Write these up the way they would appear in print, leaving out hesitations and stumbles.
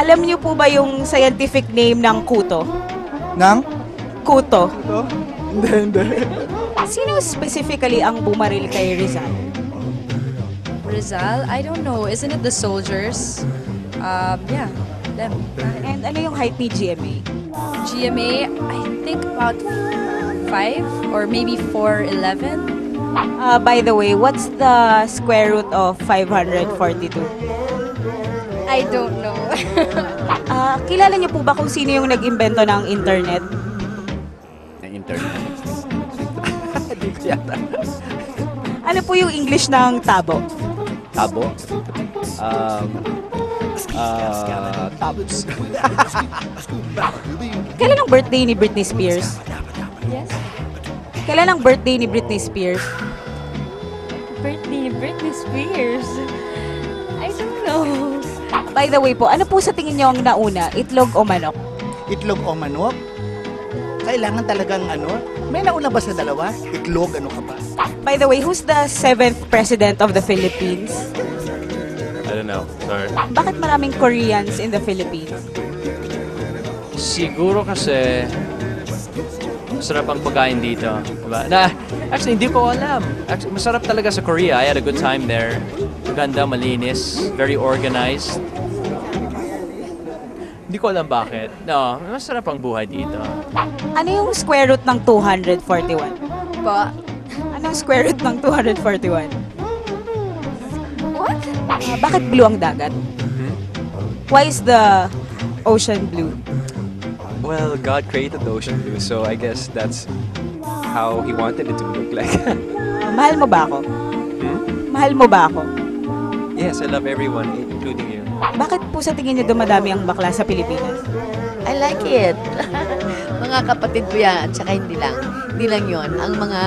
Alam niyo po ba yung scientific name ng kuto? Nang? Kuto. Ito? Hindi. Sino specifically ang bumaril kay Rizal? Rizal? I don't know. Isn't it the soldiers? Yeah, them. And ano yung height ni GMA? GMA, I think about 5 or maybe 4'11". By the way, what's the square root of 542? I don't know. Kilala niyo po ba kung sino yung nag-imbento ng internet? Ng internet. Hindi ko yata. Ano po yung English ng tabo? Tabo? Tabs. Kailan ang birthday ni Britney Spears? Yes? Kailan ang birthday ni Britney Spears? Britney Spears. I don't know. By the way po, ano po sa tingin niyo ang nauna? Itlog o manok? Itlog o manok? Kailangan talagang ano? May nauna ba sa dalawa? Itlog, ano ka ba? By the way, who's the 7th president of the Philippines? I don't know. Sorry. Bakit maraming Koreans in the Philippines? Siguro kasi masarap ang pagkain dito. Diba? Actually, hindi ko alam. Actually, masarap talaga sa Korea. I had a good time there. Maganda, malinis, very organized. Hindi ko alam bakit. No, masarap ang buhay dito. Ano yung square root ng 241? Pa? Anong square root ng 241? What? Bakit blue ang dagat? Why is the ocean blue? Well, God created the ocean blue, so I guess that's how He wanted it to look like. Mahal mo ba ako? Mahal mo ba ako? Yes, I love everyone, including you. Bakit po sa tingin niyo dumadami ang bakla sa Pilipinas? I like it. Mga kapatid ko yan, at saka hindi lang. Hindi lang yun. Ang mga,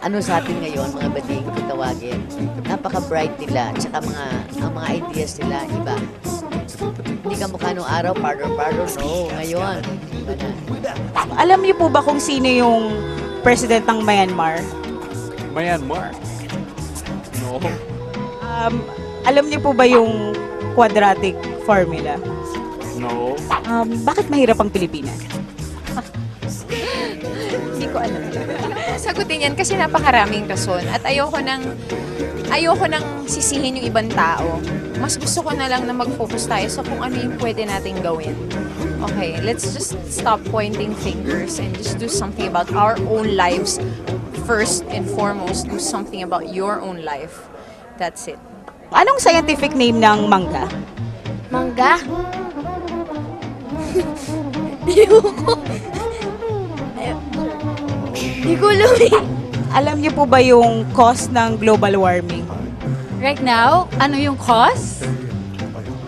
ano sa atin ngayon, mga bading kung tawagin, napaka-bright nila, at saka ang mga ideas nila, iba. Hindi ka mukha nung araw, pardon, no. Ngayon, iba na. Alam niyo po ba kung sino yung president ng Myanmar? Myanmar. No. Alam niyo po ba yung quadratic formula? No. Bakit mahirap ang Pilipinas? Hindi ko alam. Sagutin yan kasi napakaraming rason at ayoko nang sisihin yung ibang tao. Mas gusto ko na lang na mag-focus tayo sa kung ano yung pwede nating gawin. Okay, let's just stop pointing fingers and just do something about our own lives. First and foremost, do something about your own life. That's it. Anong scientific name ng mangga? Mangga? Hindi ko alam eh. Alam niyo po ba yung cause ng global warming? Right now, ano yung cause?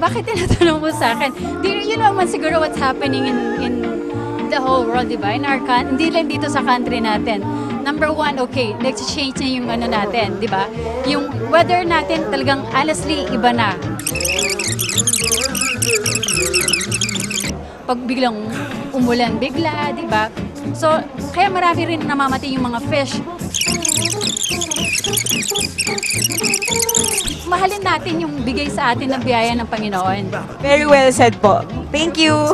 Bakit tinatanong mo sa akin? You know naman siguro what's happening in the whole world, di ba? In our hindi lang dito sa country natin. Number one, okay, nag-change na yung ano natin, di ba? Yung weather natin talagang honestly iba na. Pag biglang umulan bigla, di ba? So, kaya marami rin namamatay yung mga fish. Mahalin natin yung bigay sa atin ng biyaya ng Panginoon. Very well said po. Thank you!